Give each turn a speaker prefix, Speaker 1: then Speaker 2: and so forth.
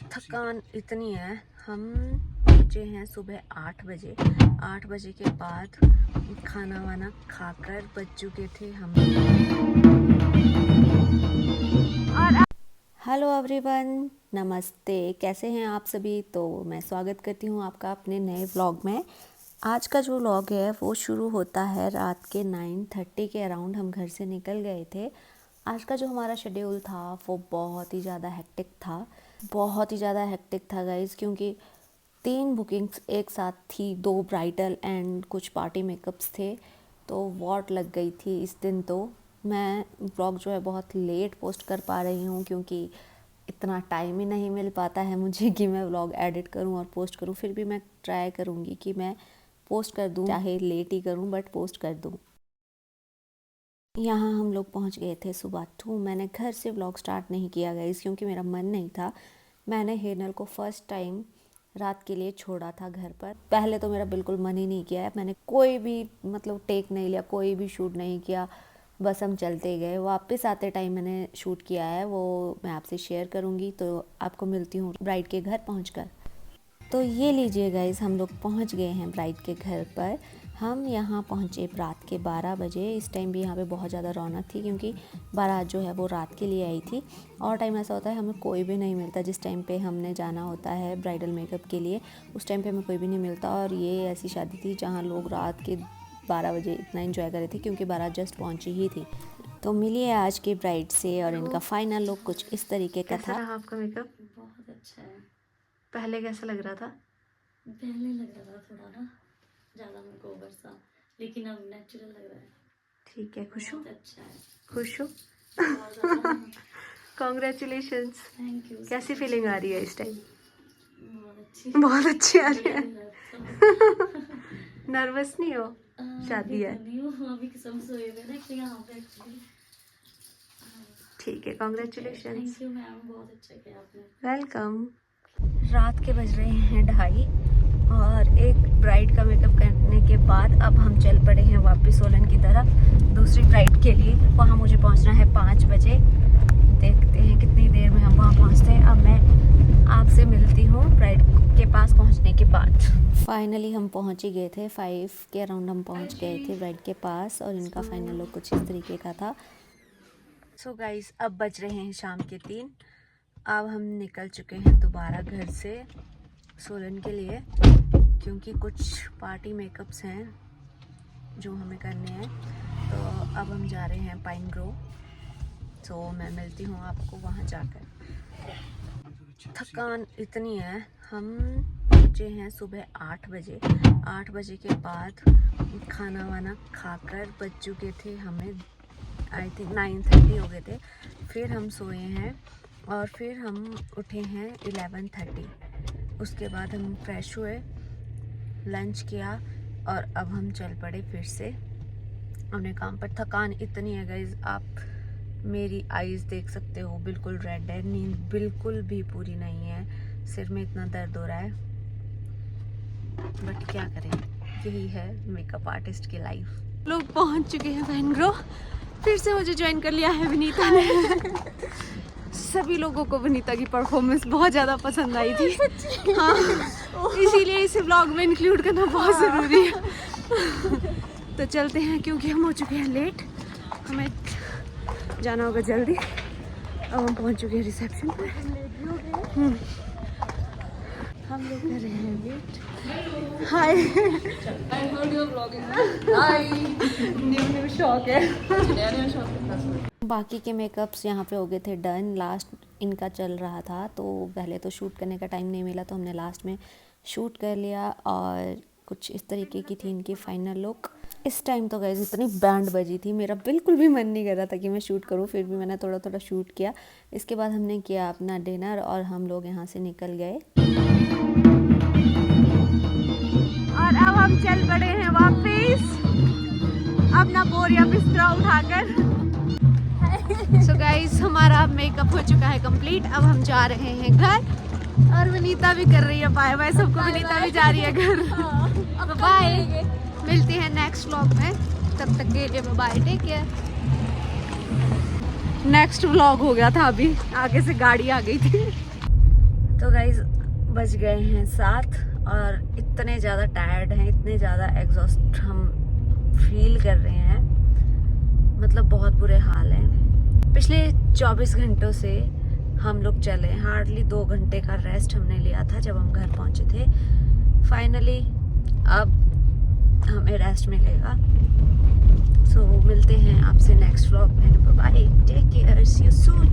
Speaker 1: थकान इतनी है, हम पहुँचे हैं सुबह 8 बजे। 8 बजे के बाद खाना वाना खाकर बज चुके थे हम। और हेलो एवरीवन, नमस्ते, कैसे हैं आप सभी। तो मैं स्वागत करती हूँ आपका अपने नए व्लॉग में। आज का जो व्लॉग है वो शुरू होता है रात के 9:30 के अराउंड। हम घर से निकल गए थे। आज का जो हमारा शेड्यूल था वो बहुत ही ज़्यादा हेक्टिक था, गाइज़, क्योंकि 3 बुकिंग्स एक साथ थी, 2 ब्राइडल एंड कुछ पार्टी मेकअप्स थे, तो वॉट लग गई थी इस दिन। तो मैं व्लॉग जो है बहुत लेट पोस्ट कर पा रही हूँ, क्योंकि इतना टाइम ही नहीं मिल पाता है मुझे कि मैं व्लॉग एडिट करूँ और पोस्ट करूँ। फिर भी मैं ट्राई करूँगी कि मैं पोस्ट कर दूँ, चाहे लेट ही करूँ बट पोस्ट कर दूँ। यहाँ हम लोग पहुँच गए थे सुबह 2। मैंने घर से व्लॉग स्टार्ट नहीं किया गाइस, क्योंकि मेरा मन नहीं था। मैंने हेनल को फर्स्ट टाइम रात के लिए छोड़ा था घर पर। पहले तो मेरा बिल्कुल मन ही नहीं किया है, मैंने कोई भी टेक नहीं लिया, कोई भी शूट नहीं किया, बस हम चलते गए। वापस आते टाइम मैंने शूट किया है, वो मैं आपसे शेयर करूँगी। तो आपको मिलती हूँ ब्राइड के घर पहुँचकर। तो ये लीजिए गाइस, हम लोग पहुँच गए हैं ब्राइड के घर पर। हम यहाँ पहुँचे रात के 12 बजे। इस टाइम भी यहाँ पे बहुत ज़्यादा रौनक थी, क्योंकि बारात जो है वो रात के लिए आई थी। और टाइम ऐसा होता है हमें कोई भी नहीं मिलता, जिस टाइम पे हमने जाना होता है ब्राइडल मेकअप के लिए, उस टाइम पे हमें कोई भी नहीं मिलता। और ये ऐसी शादी थी जहाँ लोग रात के 12 बजे इतना एंजॉय कर रहे थे, क्योंकि बारात जस्ट पहुँची ही थी। तो मिलिए आज की ब्राइड से, और इनका फाइनल लुक कुछ इस तरीके का था। आपका मेकअप
Speaker 2: बहुत अच्छा है।
Speaker 1: पहले कैसा लग रहा था?
Speaker 2: पहले लग रहा था थोड़ा ना ज़्यादा मेरे को ओवर सा, लेकिन अब नेचुरल लग रहा है।
Speaker 1: ठीक है, खुश हो?
Speaker 2: अच्छा है,
Speaker 1: खुश हो?
Speaker 2: बहुत
Speaker 1: कॉन्ग्रेचुलेशंस।
Speaker 2: Thank you.
Speaker 1: कैसी फीलिंग आ रही है इस टाइम?
Speaker 2: बहुत अच्छी
Speaker 1: आ रही है। नर्वस नहीं हो? शादी है।
Speaker 2: नहीं हूँ अभी, सब सोए हुए ना यहाँ पे एक्चुअली।
Speaker 1: ठीक है, कॉन्ग्रेचुलेशंस।
Speaker 2: थैंक यू मैम, बहुत अच्छा किया आपने।
Speaker 1: वेलकम। रात के बज रहे हैं 2:30, और एक ब्राइड का मेकअप करने के बाद अब हम चल पड़े हैं वापस सोलन की तरफ दूसरी ब्राइड के लिए। वहाँ मुझे पहुँचना है 5 बजे। देखते हैं कितनी देर में हम वहाँ पहुँचते हैं। अब मैं आपसे मिलती हूँ ब्राइड के पास पहुँचने के बाद। फाइनली हम पहुँच ही गए थे, 5 के अराउंड हम पहुँच गए थे ब्राइड के पास, और इनका फाइनल लुक कुछ इस तरीके का था। सो गाइस, अब बज रहे हैं शाम के 3। अब हम निकल चुके हैं दोबारा घर से सोलन के लिए, क्योंकि कुछ पार्टी मेकअप्स हैं जो हमें करने हैं। तो अब हम जा रहे हैं पाइन ग्रोव। तो मैं मिलती हूँ आपको वहाँ जाकर। थकान इतनी है, हम पहुँचे हैं सुबह 8 बजे। 8 बजे के बाद खाना वाना खाकर बज चुके थे हमें, आई थिंक 9:30 हो गए थे। फिर हम सोए हैं, और फिर हम उठे हैं 11:30। उसके बाद हम फ्रेश हुए, लंच किया, और अब हम चल पड़े फिर से अपने काम पर। थकान इतनी है गाइज, आप मेरी आईज देख सकते हो, बिल्कुल रेड है। नींद बिल्कुल भी पूरी नहीं है, सिर में इतना दर्द हो रहा है, बट क्या करें, यही है मेकअप आर्टिस्ट की लाइफ। लोग पहुंच चुके हैं पाइन ग्रोव। फिर से मुझे ज्वाइन कर लिया है विनीता ने। सभी लोगों को विनीता की परफॉर्मेंस बहुत ज़्यादा पसंद आई थी। हाँ, इसीलिए इसे व्लॉग में इंक्लूड करना बहुत ज़रूरी है। तो चलते हैं, क्योंकि हम हो चुके हैं लेट, हमें जाना होगा जल्दी। अब हम पहुंच चुके हैं रिसेप्शन पर। हम लोग कर रहे हैं वेट। हाय, न्यू शौक है। बाकी के मेकअप्स यहाँ पे हो गए थे डन। लास्ट इनका चल रहा था, तो पहले तो शूट करने का टाइम नहीं मिला, तो हमने लास्ट में शूट कर लिया, और कुछ इस तरीके की थी इनकी फाइनल लुक। इस टाइम तो गाइस इतनी बैंड बजी थी, मेरा बिल्कुल भी मन नहीं कर रहा था कि मैं शूट करूँ, फिर भी मैंने थोड़ा थोड़ा शूट किया। इसके बाद हमने किया अपना डिनर, और हम लोग यहाँ से निकल गए। और अब हम चल पड़े हैं वापस अपना बोरिया बिस्तरा उठाकर। सो गाइस, हमारा मेकअप हो चुका है कंप्लीट। अब हम जा रहे हैं घर, और विनीता भी कर रही है बाय बाय सबको। विनीता भी जा रही है घर। बाय, मिलते हैं नेक्स्ट व्लॉग में, तब तक के लिए bye, take care. Next vlog हो गया था, अभी आगे से गाड़ी आ गई थी। तो बज गए हैं 7 और इतने ज़्यादा टायर्ड हैं, इतने ज़्यादा एग्जॉस्ट हम फील कर रहे हैं, मतलब बहुत बुरे हाल हैं। पिछले 24 घंटों से हम लोग चले, हार्डली 2 घंटे का रेस्ट हमने लिया था जब हम घर पहुंचे थे। फाइनली अब हमें रेस्ट मिलेगा। सो मिलते हैं आपसे नेक्स्ट व्लॉग में। Bye, take care, see you soon.